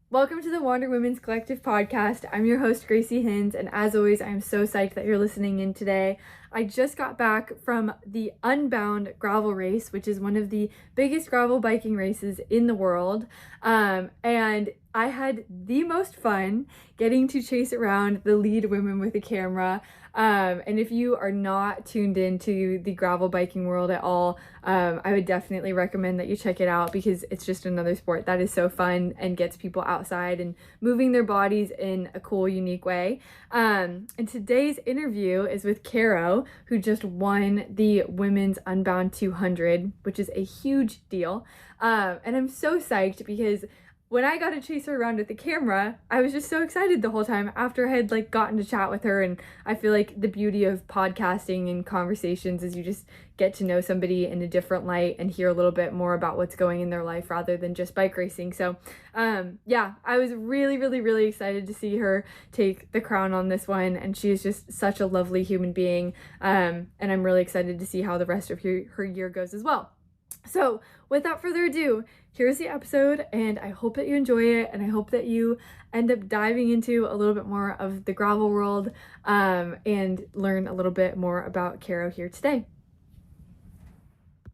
Welcome to the Wander Women's Collective podcast. I'm your host, Gracie Hins, and as always, I'm so psyched that you're listening in today. I just got back from the Unbound Gravel race, which is one of the biggest gravel biking races in the world. And I had the most fun getting to chase around the lead women with a camera. And if you are not tuned into the gravel biking world at all, I would definitely recommend that you check it out because it's just another sport that is so fun and gets people outside and moving their bodies in a cool, unique way. And today's interview is with Karo, who just won the Women's Unbound 200, which is a huge deal. And I'm so psyched because when I got to chase her around with the camera, I was just so excited the whole time after I had gotten to chat with her. And I feel like the beauty of podcasting and conversations is you just get to know somebody in a different light and hear a little bit more about what's going in their life rather than just bike racing. So yeah, I was really, really, really excited to see her take the crown on this one. And she is just such a lovely human being. And I'm really excited to see how the rest of her year goes as well. So without further ado, here's the episode, and I hope that you enjoy it, and I hope that you end up diving into a little bit more of the gravel world and learn a little bit more about Karo here today.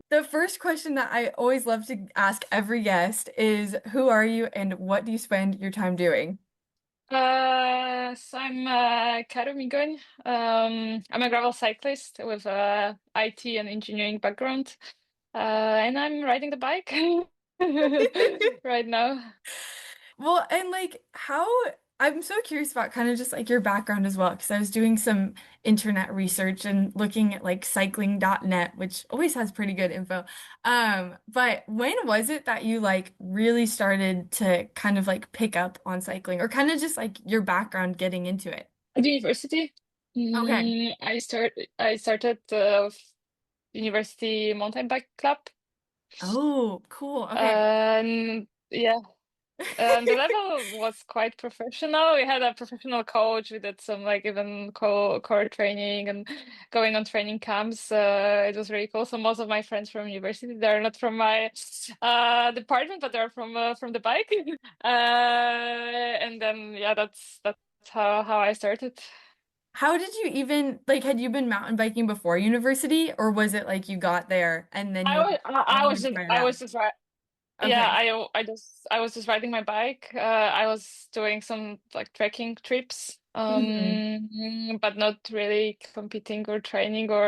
The first question that I always love to ask every guest is, who are you and what do you spend your time doing? So I'm Karo Migoń. I'm a gravel cyclist with a IT and engineering background, and I'm riding the bike right now. Well, and how I'm so curious about kind of just your background as well, because I was doing some internet research and looking at cycling.net, which always has pretty good info. But when was it that you really started to kind of pick up on cycling or kind of just your background getting into it? At university, Okay. I started university mountain bike club, Oh, cool. Okay. and yeah. The level was quite professional. We had a professional coach. We did some even core training and going on training camps. It was really cool. So most of my friends from university, they're not from my department, but they're from the bike. And then yeah, that's how I started. How did you even had you been mountain biking before university, or was it you got there and then you were like, I I want was to just try it I out? was just right. Yeah, Okay. I was just riding my bike. I was doing some trekking trips, Hmm. but not really competing or training or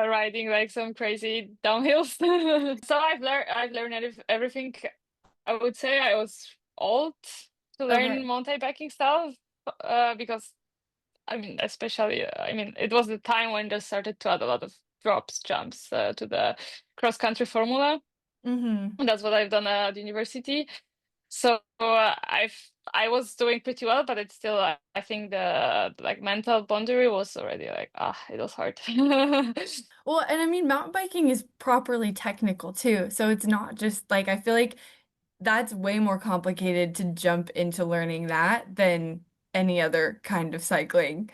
riding some crazy downhills. So I've learned everything. I would say I was old to learn Okay. mountain biking style, because especially it was the time when they started to add a lot of drops, jumps to the cross country formula. Hmm. That's what I've done at university. So I was doing pretty well, but it's still I think the mental boundary was already it was hard. Well, and I mean, mountain biking is properly technical too. So it's not just I feel like that's way more complicated to jump into learning that than any other kind of cycling.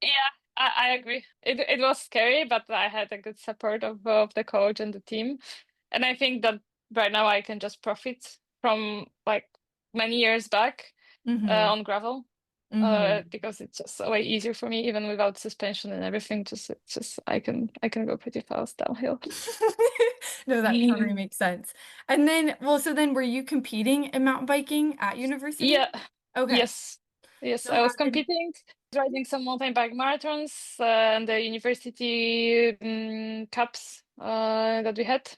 Yeah, I agree. It was scary, but I had a good support of the coach and the team, and I think that right now I can just profit from many years back Hmm. on gravel. Hmm. Because it's just way easier for me, even without suspension and everything. Just I can go pretty fast downhill. No, that totally makes sense. And then, well, so then were you competing in mountain biking at university? Yeah, Okay. yes, yes. So I how was did, competing, riding some mountain bike marathons and the university cups that we had.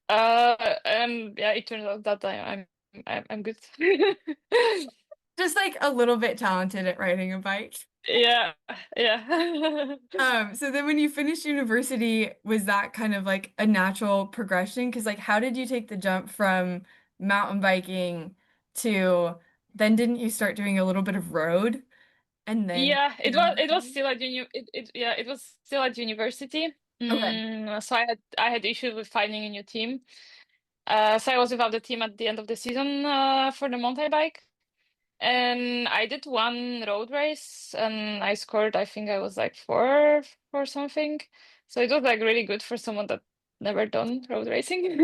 And yeah, it turns out that I'm good. just a little bit talented at riding a bike? Yeah, yeah. So then when you finished university, was that kind of a natural progression? Because how did you take the jump from mountain biking to then didn't you start doing a little bit of road and then Yeah, it was university? still at it was still at university. Okay. So I had issues with finding a new team. So I was without the team at the end of the season for the mountain bike, and I did one road race, and I scored. I think I was four or something. So it was really good for someone that never done road racing.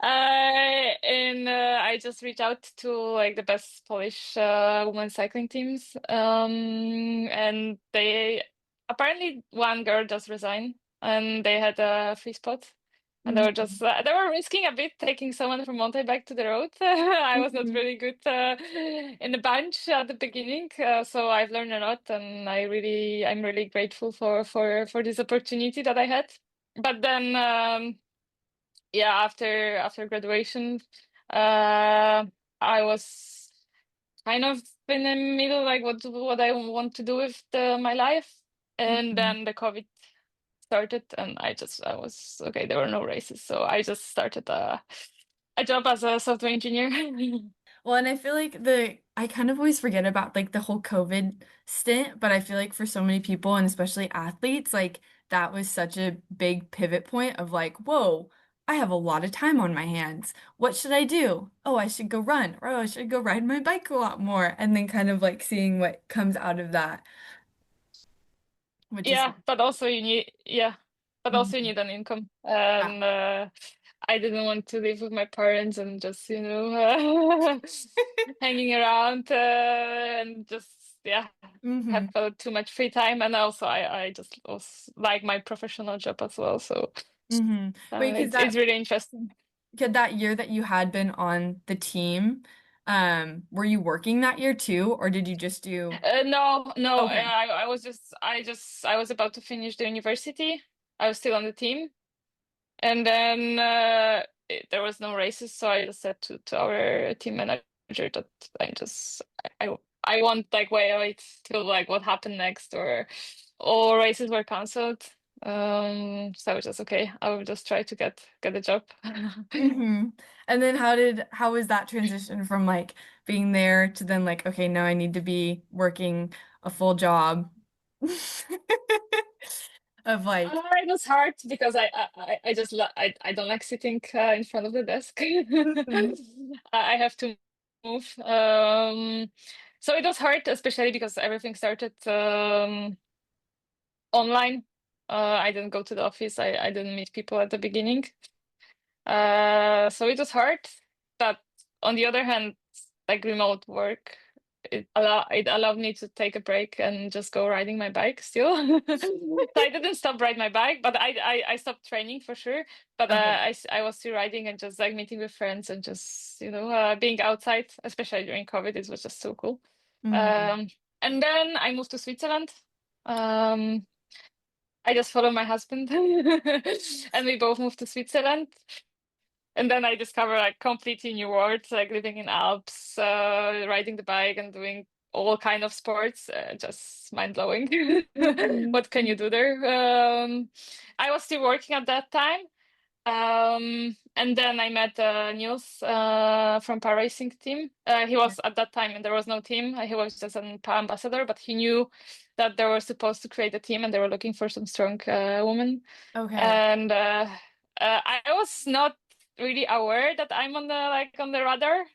And then I just reached out to like the best Polish women's cycling teams, and they apparently one girl just resigned, and they had a free spot. And they were Mhm. just they were risking a bit taking someone from mountain bike to the road. I was not Mhm. really good in the bunch at the beginning, so I've learned a lot, and I'm really grateful for this opportunity that I had. But then, yeah, after graduation, uh, I was kind of in the middle, like what I want to do with my life, and Mhm. then the COVID started, and I was okay. There were no races, so I just started a job as a software engineer. Well, and I feel like I kind of always forget about like the whole COVID stint, but I feel like for so many people and especially athletes, like that was such a big pivot point of like, whoa, I have a lot of time on my hands. What should I do? Oh, I should go run, or oh, I should go ride my bike a lot more. And then kind of like seeing what comes out of that, which is Yeah, but also Mhm. you need an income, Yeah. and I didn't want to live with my parents and just hanging around and just have Hmm. too much free time, and also I just was like my professional job as well, so Hmm. Wait, because it's really interesting. could that year that you had been on the team, were you working that year too, or did you just do? No, no, Okay. I was about to finish the university. I was still on the team. And then there was no races, so I just said to our team manager that I just I want like wait till like what happened next, or all races were cancelled. So I was just okay. I will just try to get a job. Hmm. And then how was that transition from like being there to then like, okay, now I need to be working a full job of like, It was hard because I don't like sitting in front of the desk. Mhm. I have to move. So it was hard, especially because everything started online. I didn't go to the office. I didn't meet people at the beginning. So it was hard. But on the other hand, like remote work, it allowed me to take a break and just go riding my bike still. So I didn't stop riding my bike, but I stopped training for sure. But Okay. I was still riding and just like meeting with friends and just being outside, especially during COVID. It was just so cool. Hmm. Um, and then I moved to Switzerland. Um, I just followed my husband, and we both moved to Switzerland. And then I discovered like completely new world, like living in Alps, riding the bike and doing all kind of sports. Just mind blowing. Hmm. What can you do there? I was still working at that time. And then I met Niels from Power Racing team. He was at that time, and there was no team. He was just an Power ambassador, but he knew that they were supposed to create a team, and they were looking for some strong women. Okay. And I was not really aware that I'm on the radar.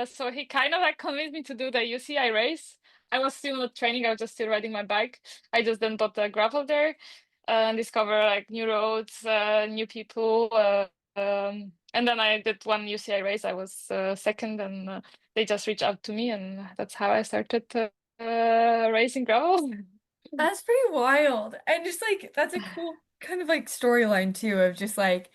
So he kind of like convinced me to do the UCI race. I was still not training. I was just still riding my bike. I just then bought the gravel there and discover like new roads, new people. And then I did one UCI race. I was second, and they just reached out to me, and that's how I started racing gravel. That's pretty wild. And just like that's a cool kind of like storyline too of just like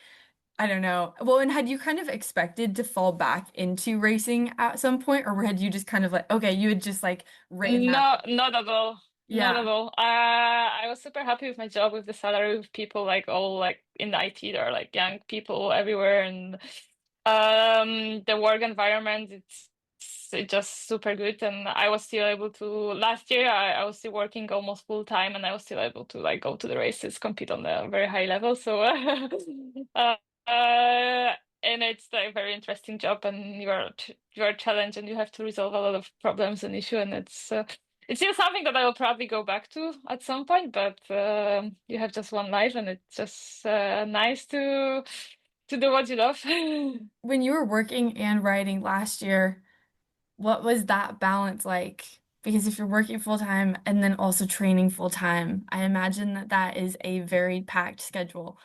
I don't know. Well, and had you kind of expected to fall back into racing at some point, or had you just kind of like, okay, you had just like written that? No, not at all. Not at Yeah. all. I was super happy with my job, with the salary, with people like all like in the IT. There are like young people everywhere, and the work environment. It's just super good, and I was still able to. Last year, I was still working almost full time, and I was still able to like go to the races, compete on a very high level. So, and it's like a very interesting job, and you are challenged, and you have to resolve a lot of problems and issues, and it's still something that I will probably go back to at some point, but you have just one life, and it's just nice to do what you love. When you were working and writing last year, what was that balance like? Because if you're working full time and then also training full time, I imagine that that is a very packed schedule.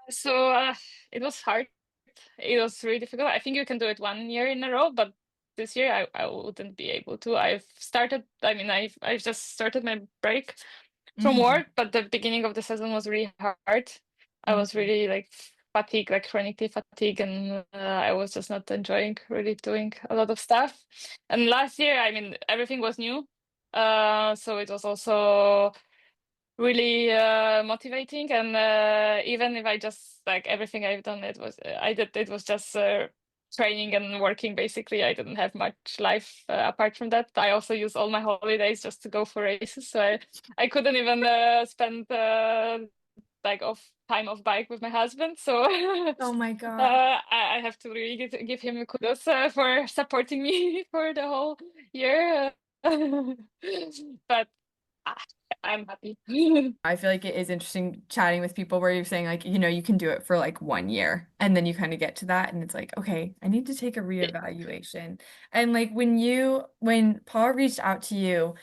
So it was hard. It was really difficult. I think you can do it 1 year in a row, but this year I wouldn't be able to. I've just started my break from Hmm. work, but the beginning of the season was really hard. I was Hmm. really like fatigued, like chronically fatigued, and I was just not enjoying really doing a lot of stuff. And last year, I mean, everything was new, so it was also really motivating. And even if I just like everything I've done, it was just training and working basically. I didn't have much life apart from that. I also use all my holidays just to go for races, so I couldn't even spend like off time off bike with my husband. So Oh my God. I have to really give him kudos for supporting me for the whole year. But ah, I'm happy. I feel like it is interesting chatting with people where you're saying like, you can do it for like 1 year and then you kind of get to that and it's like, okay, I need to take a reevaluation. And like when Paul reached out to you,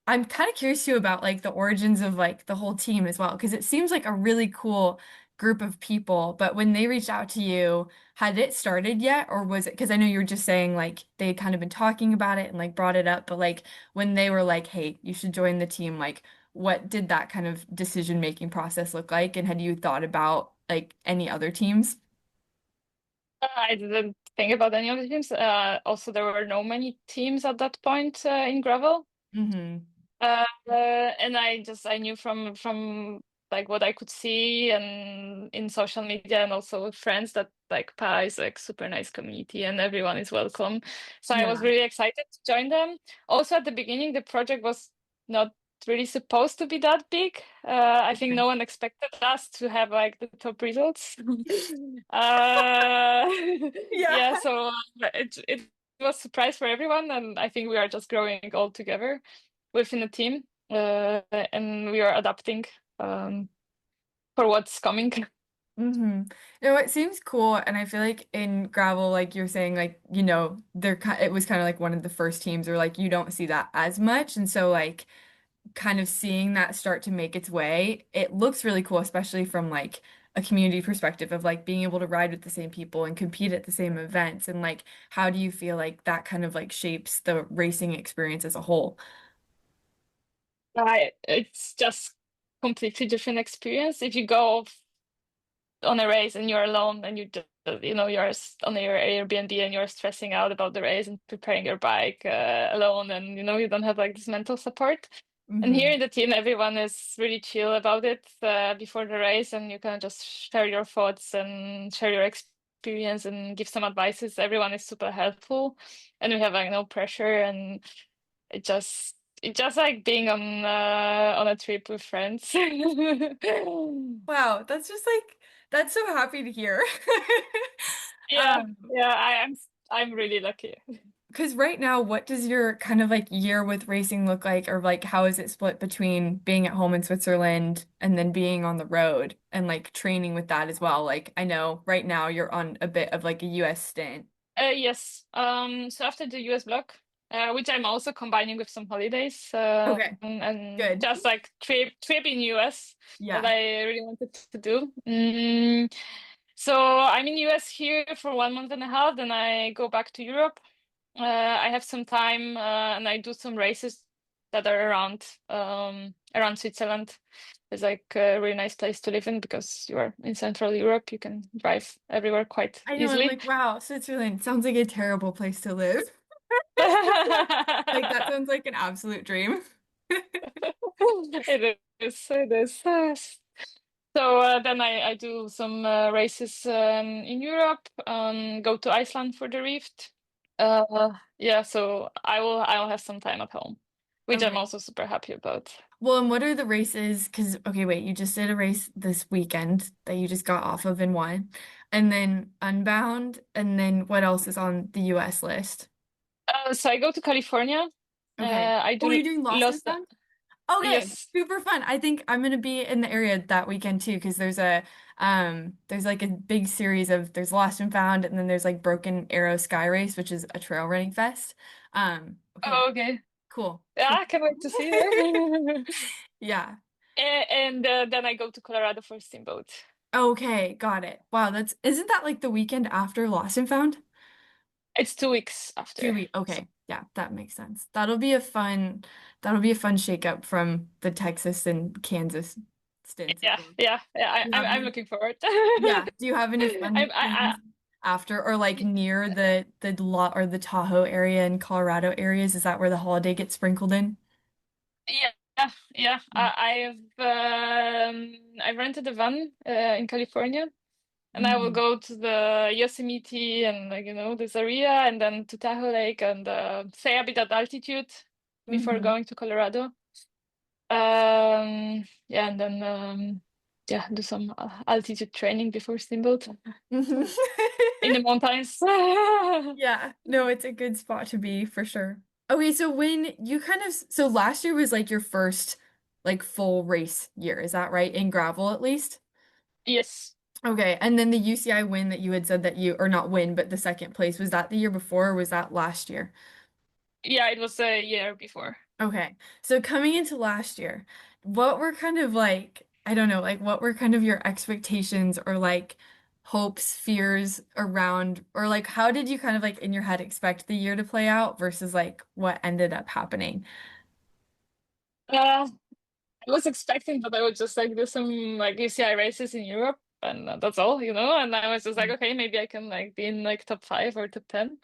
I'm kind of curious too about like the origins of like the whole team as well, because it seems like a really cool group of people. But when they reached out to you, had it started yet, or was it? Because I know you were just saying like they had kind of been talking about it and like brought it up, but like when they were like, "Hey, you should join the team," like what did that kind of decision-making process look like? And had you thought about like any other teams? I didn't think about any of the teams. Also, there were no many teams at that point in gravel. Mm-hmm. And I knew from like what I could see and in social media and also with friends that like PA is like super nice community and everyone is welcome. So I was Yeah. really excited to join them. Also at the beginning, the project was not really supposed to be that big. I think Okay. no one expected us to have like the top results. uh, Yeah. yeah, so it was a surprise for everyone, and I think we are just growing all together within the team, and we are adapting um, for what's coming. Mm-hmm. No, it seems cool, and I feel like in gravel, like you're saying, like it was kind of like one of the first teams, or like you don't see that as much, and so like kind of seeing that start to make its way, it looks really cool, especially from like a community perspective of like being able to ride with the same people and compete at the same events, and like how do you feel like that kind of like shapes the racing experience as a whole? It's just completely different experience. If you go on a race and you're alone and you're on your Airbnb and you're stressing out about the race and preparing your bike alone, and you don't have like this mental support. And here Hmm. in the team, everyone is really chill about it before the race, and you can just share your thoughts and share your experience and give some advices. Everyone is super helpful, and we have like no pressure, and it just like being on a trip with friends. Wow, that's just like that's so happy to hear. Yeah, Um, yeah, I'm really lucky. Because right now, what does your kind of like year with racing look like, or like how is it split between being at home in Switzerland and then being on the road and like training with that as well? Like I know right now you're on a bit of like a US stint. Yes. So after the US block, which I'm also combining with some holidays, Okay, and good. just like trip in US that Yeah. I really wanted to do. So I'm in US here for 1 month and a half, then I go back to Europe. I have some time, and I do some races that are around Switzerland. It's like a really nice place to live in because you are in Central Europe. You can drive everywhere quite I know, I'm easily. like, wow, Switzerland sounds like a terrible place to live. Like that sounds like an absolute dream. It is. It is. So then I do some races in Europe. Go to Iceland for the Rift. Yeah, so I will have some time at home, which I'm Okay. also super happy about. Well, and what are the races? Because, okay, wait, you just did a race this weekend that you just got off of and won. And then Unbound. And then what else is on the US list? So I go to California. Okay. I Oh, do you're doing Lost and Los. Found? Okay. Yes. Super fun. I think I'm gonna be in the area that weekend too, because there's like a big series of there's Lost and Found and then there's like Broken Arrow Sky Race, which is a trail running fest. Okay, Oh, okay. cool. Yeah, Super I can't wait to fun. see you. Yeah. And then I go to Colorado for Steamboat. Okay, got it. Wow, that's isn't that like the weekend after Lost and Found? It's 2 weeks 2 after. week. So Okay, yeah, that makes sense. That'll be a fun shakeup from the Texas and Kansas stints as yeah, well. yeah, yeah. Do you have I'm any? looking forward. Yeah. Do you have any fun I things after or like near the lot or the Tahoe area and Colorado areas? Is that where the holiday gets sprinkled in? yeah, yeah. I've rented a van in California, and I will Mm-hmm. go to the Yosemite and this area, and then to Tahoe Lake and stay a bit at altitude before Mm-hmm. going to Colorado. Yeah, and then yeah, do some altitude training before Steamboat in the mountains. Yeah, no, it's a good spot to be for sure. Okay, so when you so last year was like your first like full race year, is that right? In gravel at least? Yes. Okay, and then the UCI win that you had said that you, or not win, but the second place, was that the year before or was that last year? Yeah, it was a year before. Okay, so coming into last year, what were kind of like, I don't know, like what were kind of your expectations or like hopes, fears around, or like how did you kind of like in your head expect the year to play out versus like what ended up happening? Uh, I was expecting that I would just like do some like UCI races in Europe, and that's all, And I was just like, okay, maybe I can like be in like top 5 or top 10.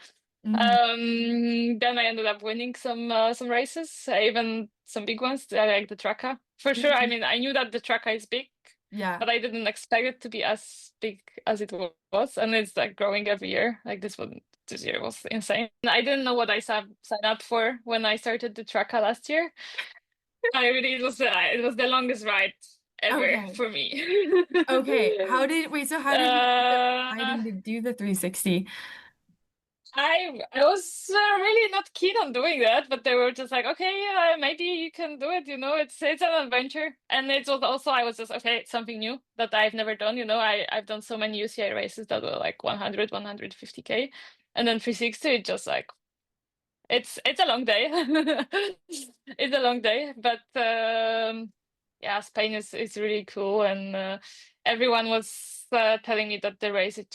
Mm-hmm. Then I ended up winning some races, even some big ones, like the Tracker. For sure, I mean, I knew that the Tracker is big, Yeah. but I didn't expect it to be as big as it was, and it's like growing every year. Like this year was insane. I didn't know what I signed up for when I started the Tracker last year. I really it was the longest ride ever Okay. for me. Okay. So how did you end up uh, deciding to do the 360? I was really not keen on doing that, but they were just like, okay, maybe you can do it. It's an adventure, and it was also I was just okay, it's something new that I've never done. I've done so many UCI races that were like 100, 150K, and then 360. It just like it's a long day. It's a long day, but yeah, Spain is really cool, and everyone was telling me that the race it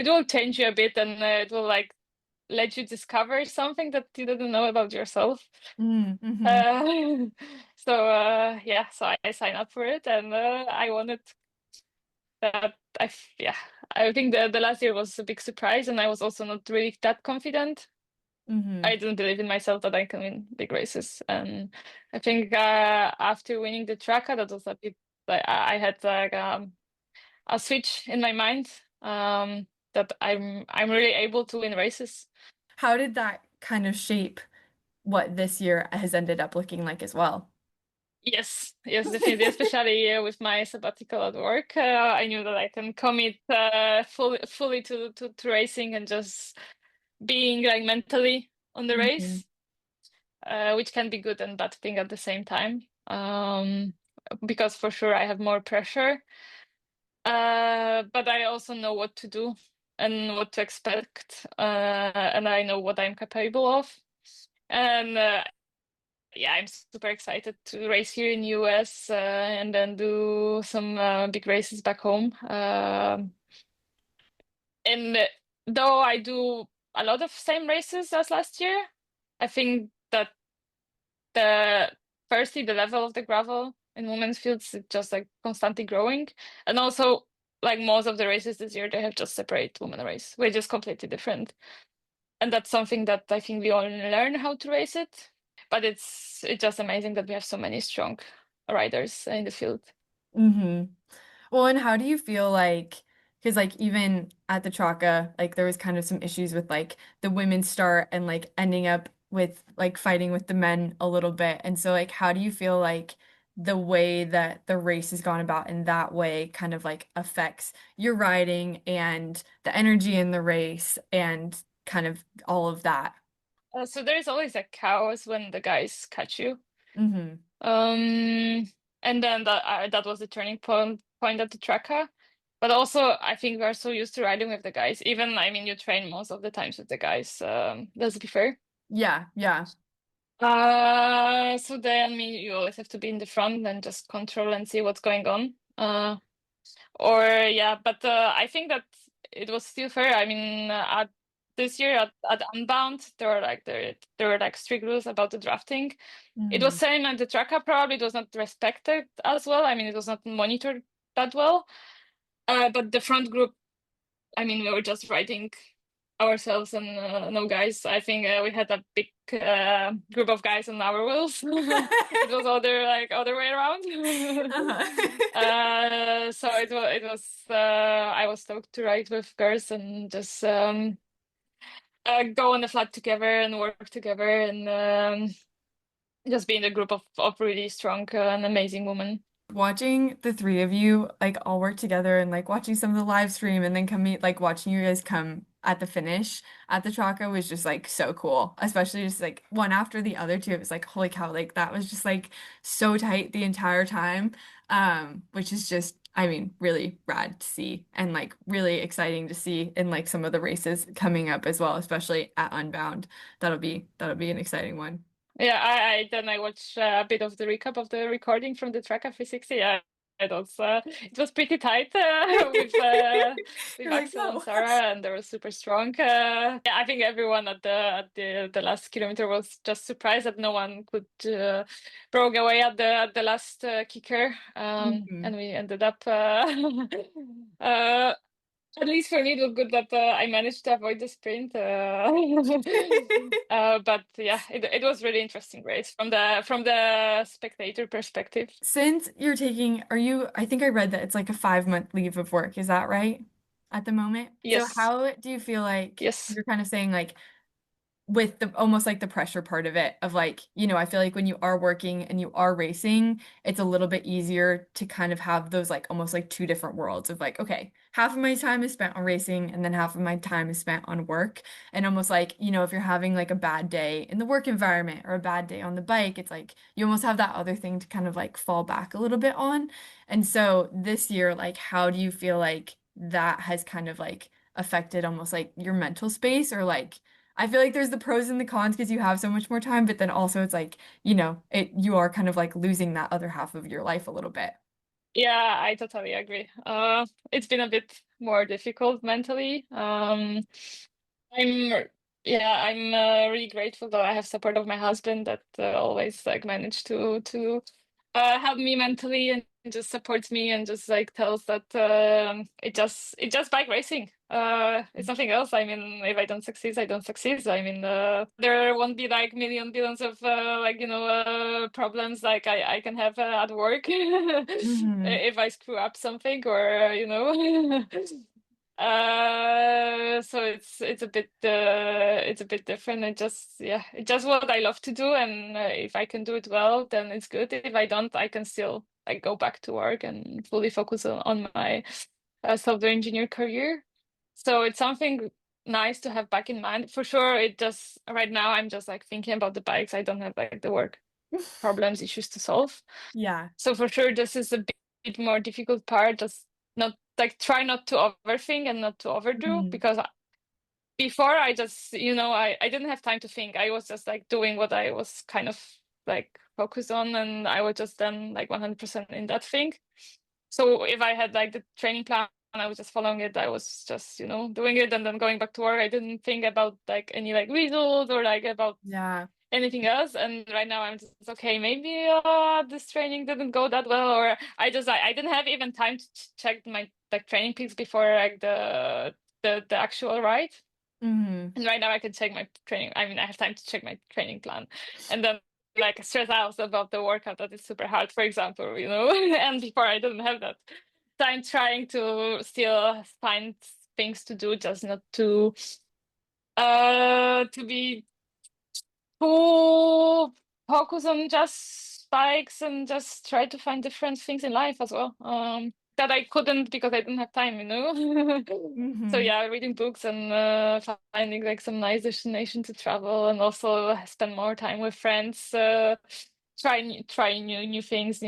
will change you a bit, and it will like let you discover something that you didn't know about yourself. Mm-hmm. Uh, so yeah, so I signed up for it, and I wanted that. Yeah, I think the last year was a big surprise, and I was also not really that confident. Mm-hmm. I didn't believe in myself that I can win big races, and I think after winning the tracker, that was a bit like I had like a switch in my mind that I'm really able to win races. How did that kind of shape what this year has ended up looking like as well? Yes, yes, definitely. Especially with my sabbatical at work, I knew that I can commit fully to racing and just being like mentally on the Hmm. race, which can be good and bad thing at the same time. Because for sure I have more pressure, but I also know what to do and what to expect, and I know what I'm capable of. And yeah, I'm super excited to race here in US and then do some big races back home. And though I do a lot of same races as last year, I think that firstly the level of the gravel in women's fields is just like constantly growing, and also like most of the races this year they have just separate women race, which is completely different, and that's something that I think we all learn how to race it. But it's just amazing that we have so many strong riders in the field. Hmm. Well, and how do you feel like, because like even at the Chaka, like there was kind of some issues with like the women's start and like ending up with like fighting with the men a little bit. And so like how do you feel like the way that the race has gone about in that way kind of like affects your riding and the energy in the race and kind of all of that? So there's always a chaos when the guys catch you. Hmm. And then that was the turning point at the tracker. But also, I think we are so used to riding with the guys. Even, I mean, you train most of the times with the guys. Let's be fair. Yeah, yeah. So then, I mean, you always have to be in the front and just control and see what's going on. Or yeah, but I think that it was still fair. I mean, at this year at Unbound, there were like strict rules about the drafting. It was Mhm. same at the tracker, probably it was not respected as well. I mean, it was not monitored that well. But the front group, I mean, we were just writing ourselves and no guys. I think we had a big group of guys on our wheels. It was other way around. Uh-huh. So it was I was stoked to ride with girls and just go on the flat together and work together and just be in a group of really strong and amazing women. Watching the three of you like all work together and like watching some of the live stream and then coming like watching you guys come at the finish at the Traca was just like so cool. Especially just like one after the other two. It was like holy cow, like that was just like so tight the entire time. Which is just I mean really rad to see and like really exciting to see in like some of the races coming up as well, especially at Unbound. That'll be an exciting one. Yeah, I watched a bit of the recap of the recording from the track at 360. Yeah, it was pretty tight with You're like, Axel and whoa. Sarah, and they were super strong. Yeah, I think everyone at the last kilometer was just surprised that no one could broke away at the last kicker, and we ended up. Uh, at least for me, it was good that I managed to avoid the sprint. But yeah, it was really interesting race from the spectator perspective. Since you're taking, are you, I think I read that it's like a 5 month leave of work. Is that right? At the moment? So Yes, how do you feel like yes. you're kind of saying like with the almost like the pressure part of it of like, I feel like when you are working and you are racing, it's a little bit easier to kind of have those like almost like two different worlds of like, okay, half of my time is spent on racing and then half of my time is spent on work. And almost like, if you're having like a bad day in the work environment or a bad day on the bike, it's like you almost have that other thing to kind of like fall back a little bit on. And so this year, like, how do you feel like that has kind of like affected almost like your mental space or like I feel like there's the pros and the cons because you have so much more time, but then also it's like, you are kind of like losing that other half of your life a little bit. Yeah, I totally agree. It's been a bit more difficult mentally. I'm I'm really grateful that I have support of my husband that always like managed to help me mentally and just supports me and just like tells that it's just bike racing. It's nothing else. I mean, if I don't succeed, I don't succeed. I mean, there won't be like million billions of problems like I can have at work Hmm. if I screw up something or so it's a bit different. It's just what I love to do, and if I can do it well, then it's good. If I don't, I can still like go back to work and fully focus on my software engineer career. So it's something nice to have back in mind. For sure, it just right now I'm just like thinking about the bikes. I don't have like the work problems, issues to solve. Yeah. So for sure, this is a bit more difficult part. Just not like try not to overthink and not to overdo Hmm. because before I just I didn't have time to think. I was just like doing what I was kind of like focused on, and I was just then like 100% in that thing. So if I had like the training plan, I was just following it. I was just doing it and then going back to work. I didn't think about like any like results or like about Yeah. anything else. And right now I'm just okay, maybe this training didn't go that well, or I didn't have even time to check my like training peaks before like the actual ride. Hmm. And right now I can check my training. I mean, I have time to check my training plan, and then like stress out about the workout that is super hard, for example, and before I didn't have that. So I'm trying to still find things to do, just not to be to focus on just bikes and just try to find different things in life as well. That I couldn't because I didn't have time. So Hmm. yeah, reading books and finding like some nice destination to travel and also spend more time with friends. Try new things,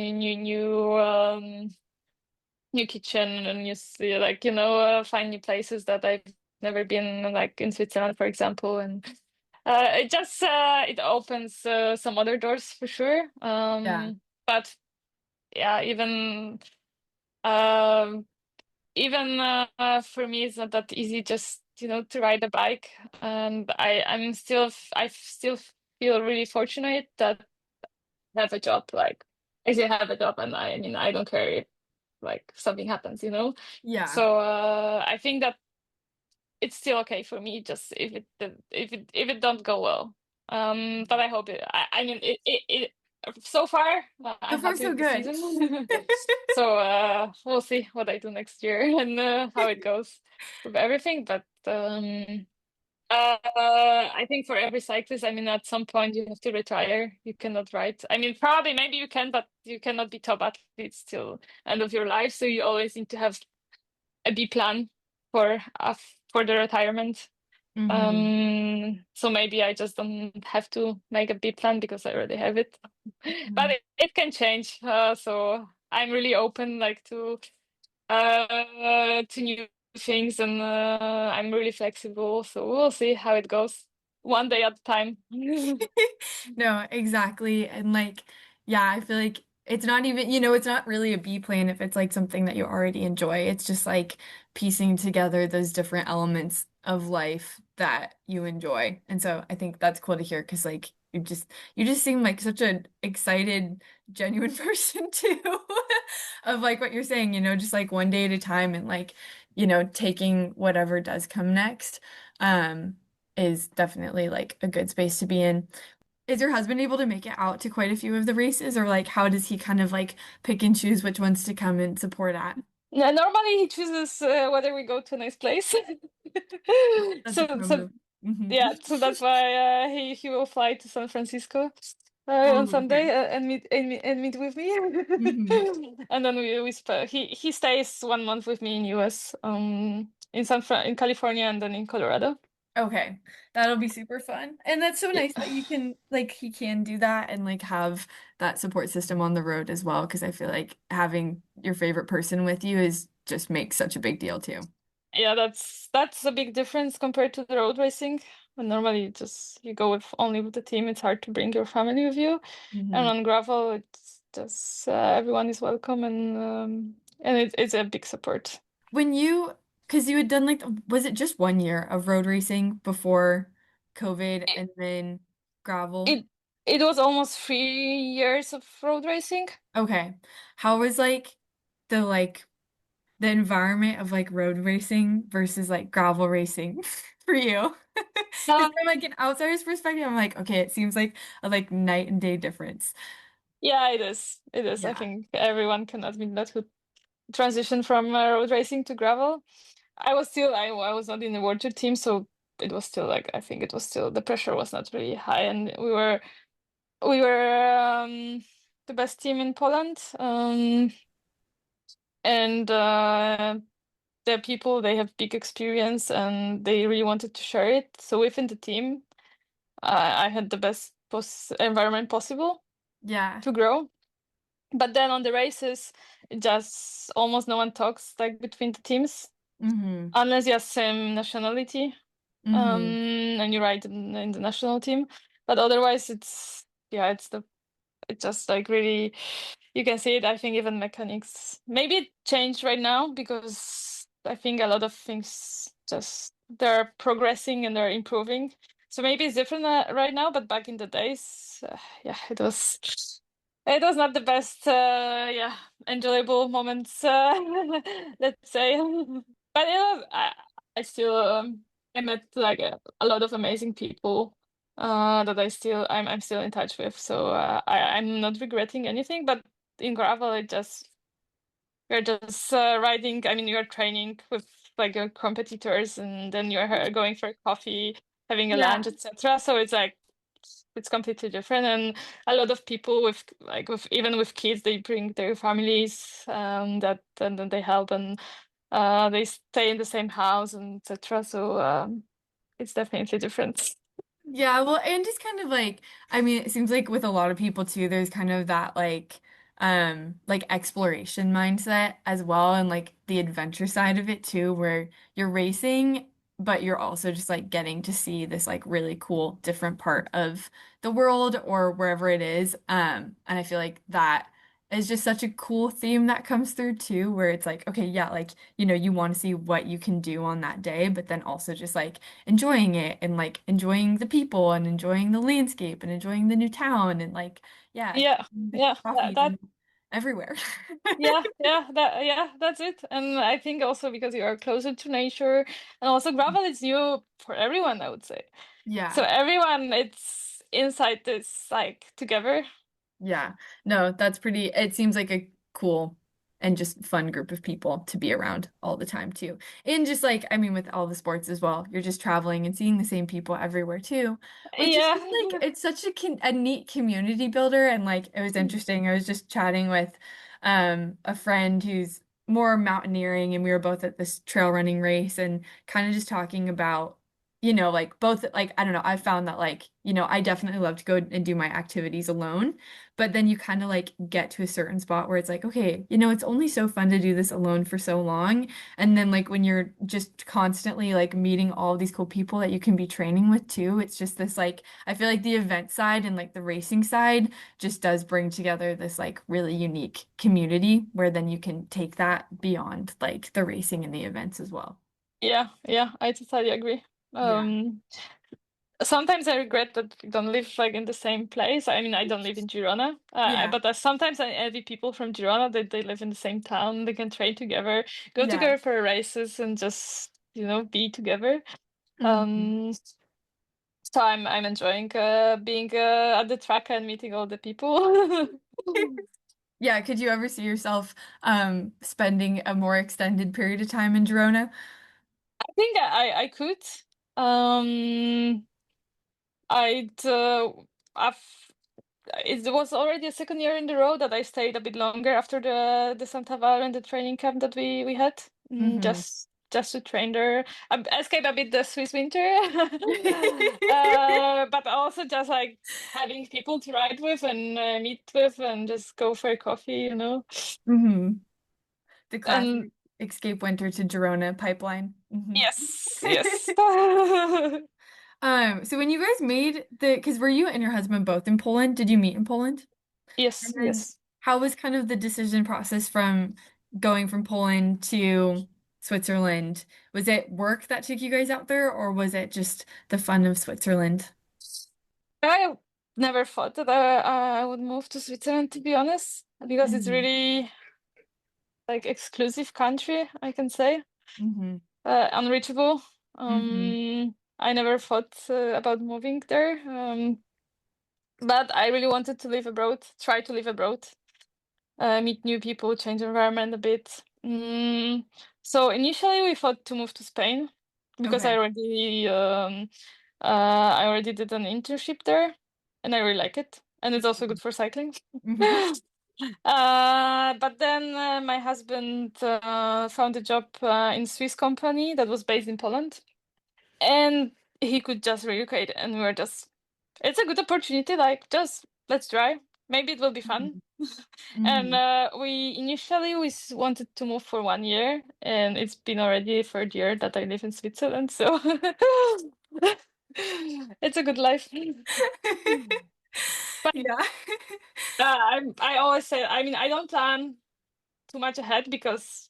new kitchen and find new places that I've never been, like in Switzerland, for example, and it opens some other doors for sure. Yeah. But yeah, even Um, Even for me, it's not that easy just, to ride a bike. And I still feel really fortunate that I have a job. Like, I still have a job, and I mean, I don't care if like something happens. Yeah. So I think that it's still okay for me, just if it don't go well. But I hope I mean, it so far So I'm far, happy so with the good. season. So we'll see what I do next year and how it goes with everything. But I think for every cyclist, I mean, at some point you have to retire. You cannot ride. I mean, probably maybe you can, but you cannot be top athletes till end of your life. So you always need to have a B plan for the retirement. Hmm. So maybe I just don't have to make a B plan because I already have it. But it can change. So I'm really open, like to new things, and I'm really flexible. So we'll see how it goes, one day at a time. No, exactly. And like, yeah, I feel like it's not even, it's not really a B plan if it's like something that you already enjoy. It's just like piecing together those different elements of life that you enjoy. And so I think that's cool to hear because like you just seem like such an excited, genuine person too. Of like what you're saying, just like one day at a time and like, taking whatever does come next. Um, is definitely like a good space to be in. Is your husband able to make it out to quite a few of the races, or like how does he kind of like pick and choose which ones to come and support at? Yeah, normally he chooses whether we go to a nice place. That's a So pro so move. Hmm. yeah, so that's why he will fly to San Francisco on Oh, Sunday okay. and meet with me. Hmm. And then he stays 1 month with me in US, in California, and then in Colorado. Okay. That'll be super fun. And that's so Yeah, nice that you can like he can do that and like have that support system on the road as well, because I feel like having your favorite person with you is just makes such a big deal too. yeah, that's a big difference compared to the road racing. When normally you go with only with the team, it's hard to bring your family with you. And Hmm. on gravel, it's just everyone is welcome, and it's a big support. When because you had done like, was it just 1 year of road racing before COVID It and then gravel? it, it was almost 3 years of road racing. Okay. How was like the environment of like road racing versus like gravel racing for you? Because Uh, from like an outsider's perspective, I'm like, okay, it seems like a like night and day difference. yeah, it is. It is. I Yeah. think everyone can admit that who transition from road racing to gravel. I was not in the World Tour team, so it was still like I think it was still the pressure was not really high, and we were the best team in Poland, and the people they have big experience and they really wanted to share it. So within the team, I had the best environment possible Yeah. to grow. But then on the races, it just almost no one talks like between the teams Mm-hmm. unless you have same nationality, Mm-hmm. and you ride in the national team. But otherwise, it's just like really you can see it. I think even mechanics maybe it changed right now because I think a lot of things just they're progressing and they're improving. So maybe it's different right now, but back in the days, yeah, it was not the best, yeah, enjoyable moments, let's say. But I still I met like a lot of amazing people that I'm still in touch with. So I'm not regretting anything. But in gravel, you're just riding. I mean, you're training with like your competitors, and then you're going for coffee, having a Yeah. lunch, etc. So it's completely different. And a lot of people with even with kids, they bring their families, that and then they help, and they stay in the same house, and etc. So it's definitely different. Yeah, well, and just kind of like, I mean, it seems like with a lot of people too, there's kind of that like exploration mindset as well, and like the adventure side of it too, where you're racing, but you're also just like getting to see this like really cool different part of the world or wherever it is. And I feel like that It's just such a cool theme that comes through too, where it's like, okay, yeah, like, you want to see what you can do on that day, but then also just like enjoying it and like enjoying the people and enjoying the landscape and enjoying the new town and like, yeah, Yeah, the yeah, coffees and everywhere. yeah, that's it. And I think also because you are closer to nature, and also gravel is new for everyone, I would say. So Yeah. everyone, it's inside this like together. Yeah. No, that's pretty, it seems like a cool and just fun group of people to be around all the time too. And just like, I mean, with all the sports as well, you're just traveling and seeing the same people everywhere too, which is Yeah. just like, it's such a neat community builder. And like, it was interesting. I was just chatting with a friend who's more mountaineering, and we were both at this trail running race and kind of just talking about like both, like, I don't know, I found that like, I definitely love to go and do my activities alone. But then you kind of like get to a certain spot where it's like, okay, it's only so fun to do this alone for so long. And then like when you're just constantly like meeting all of these cool people that you can be training with too, it's just this like, I feel like the event side and like the racing side just does bring together this like really unique community where then you can take that beyond like the racing and the events as well. Yeah, I totally agree. Yeah. Um, Sometimes I regret that we don't live like in the same place. I mean, I don't live in Girona, Yeah. but sometimes I envy people from Girona that they live in the same town. They can train together, go Yeah. together for races, and just be together. Mhm. Um, so I'm enjoying being at the track and meeting all the people. Yeah, could you ever see yourself spending a more extended period of time in Girona? I think I could. Um, I'd I've it was already a second year in the row that I stayed a bit longer after the Santa Val and the training camp that we had, Hmm. just to train there, escape a bit the Swiss winter, but also just like having people to ride with and meet with and just go for a coffee. Hmm. The And classic Escape Winter to Girona pipeline. Hmm. yes, yes. So when you guys made because were you and your husband both in Poland? Did you meet in Poland? Yes, And then yes. how was kind of the decision process from going from Poland to Switzerland? Was it work that took you guys out there, or was it just the fun of Switzerland? I never thought that I would move to Switzerland, to be honest, because it's Hmm. really like exclusive country, I can say, Hmm. unreachable. Hmm. I never thought about moving there, but I really wanted to live abroad, try to live abroad, meet new people, change environment a bit. So initially we thought to move to Spain because Okay. I already did an internship there, and I really like it, and it's also good for cycling. Hmm. But then my husband found a job in Swiss company that was based in Poland, and he could just relocate, and we were just, it's a good opportunity, like just let's try. Maybe it will be fun. And Hmm. we initially wanted to move for 1 year, and it's been already third year that I live in Switzerland, so it's a good life. But Yeah. I always say, I mean, I don't plan too much ahead because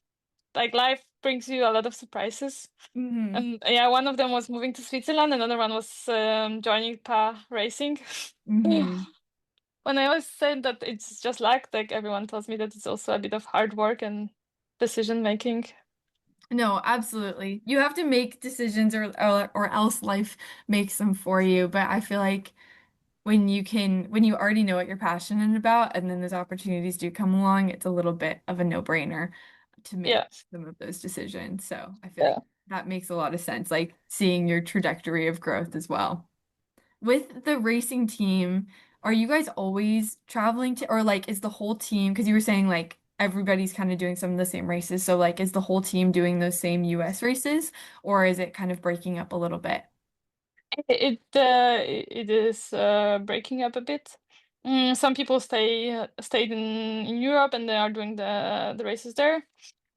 like life brings you a lot of surprises. Hmm. And yeah, one of them was moving to Switzerland, another one was joining PA racing. Hmm. When I always say that it's just luck, like everyone tells me that it's also a bit of hard work and decision making. No, absolutely. You have to make decisions or else life makes them for you. But I feel like when you already know what you're passionate about and then those opportunities do come along, it's a little bit of a no-brainer to make Yeah, some of those decisions. So I feel yeah. like that makes a lot of sense, like seeing your trajectory of growth as well. With the racing team, are you guys always traveling to, or like is the whole team, because you were saying like everybody's kind of doing some of the same races. So like is the whole team doing those same US races, or is it kind of breaking up a little bit? It is breaking up a bit. Some people stayed in Europe and they are doing the races there,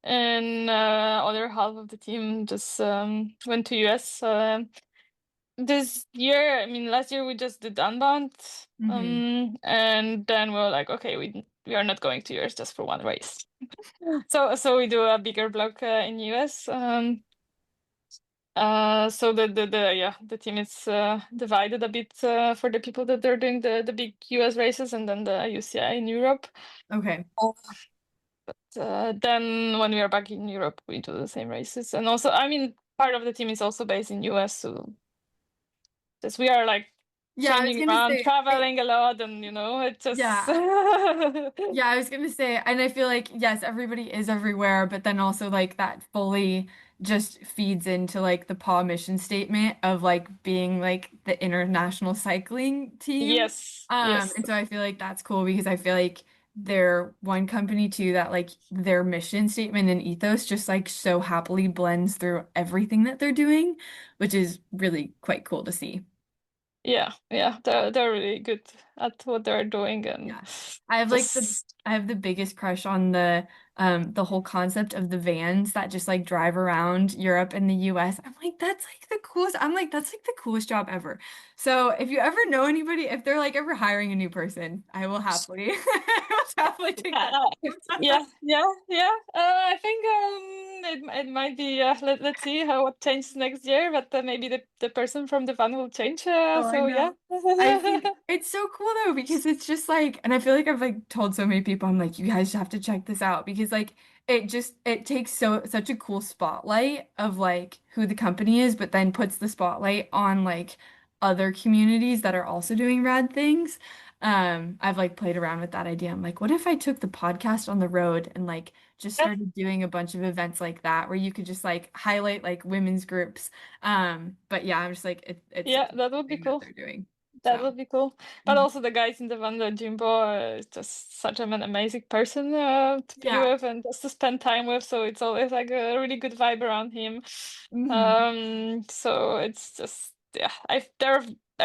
and other half of the team just went to US. This year, I mean, last year we just did Unbound, Hmm. and then we were like, okay, we are not going to yours just for one race. So we do a bigger block in US. So the team is divided a bit for the people that they're doing the big US races, and then the UCI in Europe. Okay. Then when we are back in Europe, we do the same races. And also, I mean, part of the team is also based in US, so just we are like Yeah, I was changing gonna around, say, traveling a lot, and it just yeah. Yeah, I was gonna say, and I feel like, yes, everybody is everywhere, but then also like that fully just feeds into like the PAW mission statement of like being like the international cycling team. yes, yes, And so I feel like that's cool because I feel like they're one company too that like their mission statement and ethos just like so happily blends through everything that they're doing, which is really quite cool to see. yeah. They're really good at what they're doing, and Yeah. I have like the just I have the biggest crush on the whole concept of the vans that just like drive around Europe and the US. I'm like, that's like the coolest. I'm like, that's like the coolest job ever. So if you ever know anybody, if they're like ever hiring a new person, I will happily I will happily take that Uh, job. yeah. I think it might be. Let's see how what changes next year. But maybe the person from the van will change. Oh, I So yeah. know. I think it's so cool though because it's just like, and I feel like I've like told so many people, I'm like, you guys have to check this out because like it takes such a cool spotlight of like who the company is, but then puts the spotlight on like other communities that are also doing rad things. I've like played around with that idea. I'm like, what if I took the podcast on the road and like just started doing a bunch of events like that where you could just like highlight like women's groups but yeah, I'm just like it's such Yeah, a that cool would be thing that cool. they're doing. That So would be cool. But mhm. also the guys in the van, the Jimbo, is just such an amazing person to be Yeah. with and just to spend time with. So it's always like a really good vibe around him. Hmm. So it's just yeah, I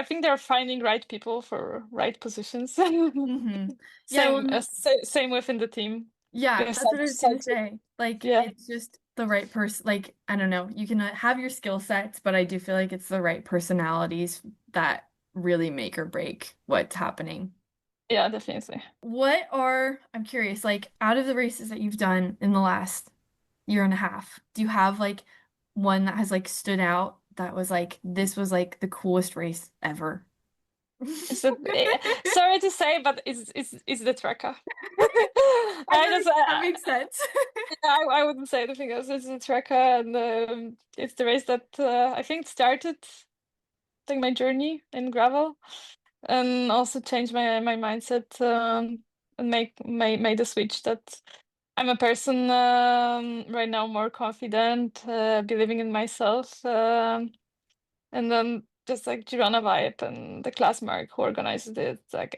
think they're finding right people for right positions. Hmm. Yeah, Same well, same within the team. yeah, Yeah, that's what I was gonna side, say. Like yeah, it's just the right person. Like I don't know, you can have your skill sets, but I do feel like it's the right personalities that really make or break what's happening. yeah, definitely. I'm curious, like out of the races that you've done in the last year and a half, do you have like one that has like stood out that was like this was like the coolest race ever? So, sorry to say, but it's the tracker. I I feel just like that makes sense. I wouldn't say anything else. It's the tracker, and it's the race that I think started like my journey in gravel, and also changed my mindset and made a switch that I'm a person right now more confident, believing in myself. And then just like Girona Vibe and the class mark who organized it, like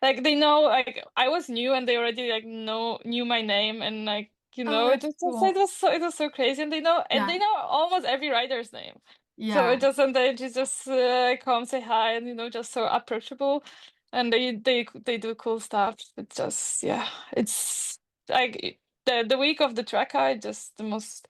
like they know like I was new and they already like knew my name and like Oh, it that's was just cool. it was so crazy and Yeah. they know almost every rider's name. So Yeah. it doesn't they just come say hi and just so approachable and they do cool stuff. It's just yeah, it's like the week of the tracker just the most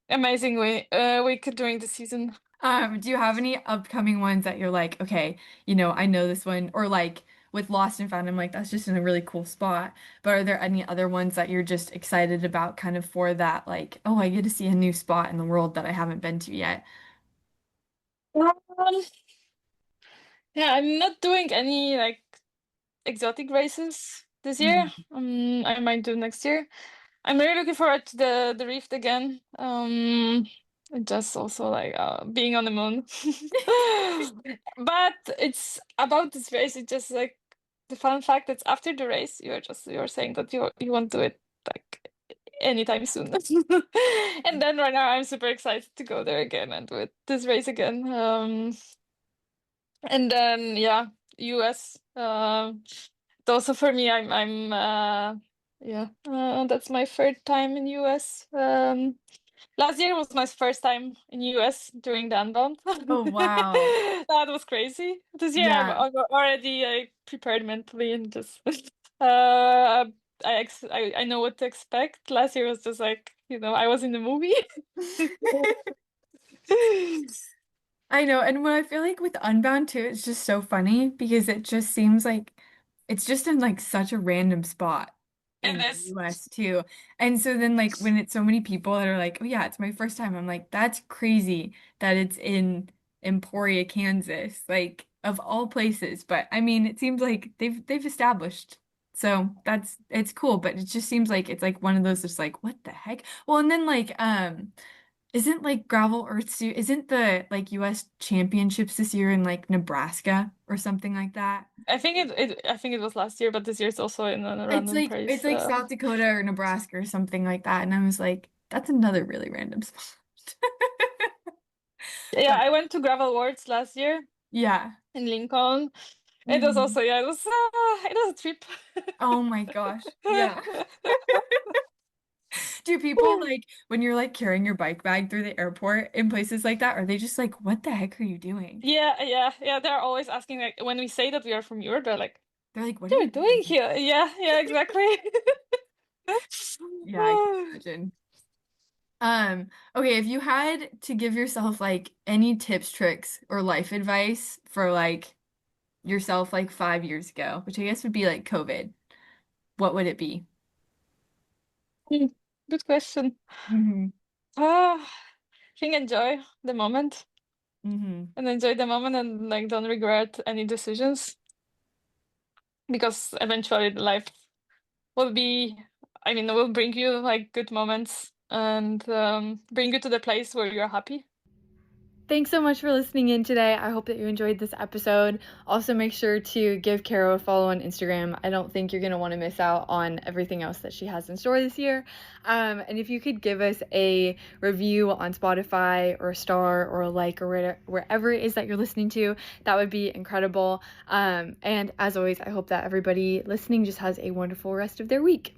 amazing week during the season. Do you have any upcoming ones that you're like, okay, I know this one, or like with Lost and Found, I'm like, that's just in a really cool spot. But are there any other ones that you're just excited about kind of for that, like, oh, I get to see a new spot in the world that I haven't been to yet? Um, yeah, I'm not doing any like exotic races this year. Mhm. I might do next year. I'm really looking forward to the Rift again. Just also like being on the moon. But it's about this race. It's just like the fun fact that after the race, you're saying that you won't do it like anytime soon. And then right now, I'm super excited to go there again and do this race again. And then yeah, US. Also for me, I'm yeah, that's my third time in US. Last year was my first time in US during the Unbound. Oh, wow. That was crazy. This year Yeah. I'm already prepared mentally and just uh I know what to expect. Last year was just like, I was in the movie. I know, and what I feel like with Unbound too, it's just so funny because it just seems like it's just in like such a random spot. in It the is. US too. And so then like when it's so many people that are like, oh yeah, it's my first time, I'm like, that's crazy that it's in Emporia, Kansas, like of all places. But I mean, it seems like they've established. So it's cool, but it just seems like it's like one of those just like, what the heck? Well, and then like isn't like gravel earth suit, isn't the like US championships this year in like Nebraska or something like that? I think it was last year, but this year it's also in a random It's place. like South Dakota or Nebraska or something like that. And I was like, that's another really random spot. Yeah, But I went to Gravel Worlds last year yeah. in Lincoln. It was Mhm. also, yeah, it was a trip. Oh my gosh. Yeah. Do people like when you're like carrying your bike bag through the airport in places like that, are they just like, what the heck are you doing? Yeah. They're always asking, like, when we say that we are from Europe, they're like, They're like, what are "What are you you doing doing? here?" Yeah, exactly. Yeah, I can imagine. Okay, if you had to give yourself like any tips, tricks, or life advice for like yourself like 5 years ago, which I guess would be like COVID, what would it be? Hmm, good question. Mm-hmm. I think enjoy the moment Mm-hmm. and enjoy the moment and like don't regret any decisions because eventually life will be, I mean, it will bring you like good moments and bring you to the place where you're happy. Thanks so much for listening in today. I hope that you enjoyed this episode. Also, make sure to give Karo a follow on Instagram. I don't think you're going to want to miss out on everything else that she has in store this year. And if you could give us a review on Spotify or a star or a like or wherever it is that you're listening to, that would be incredible. And as always, I hope that everybody listening just has a wonderful rest of their week.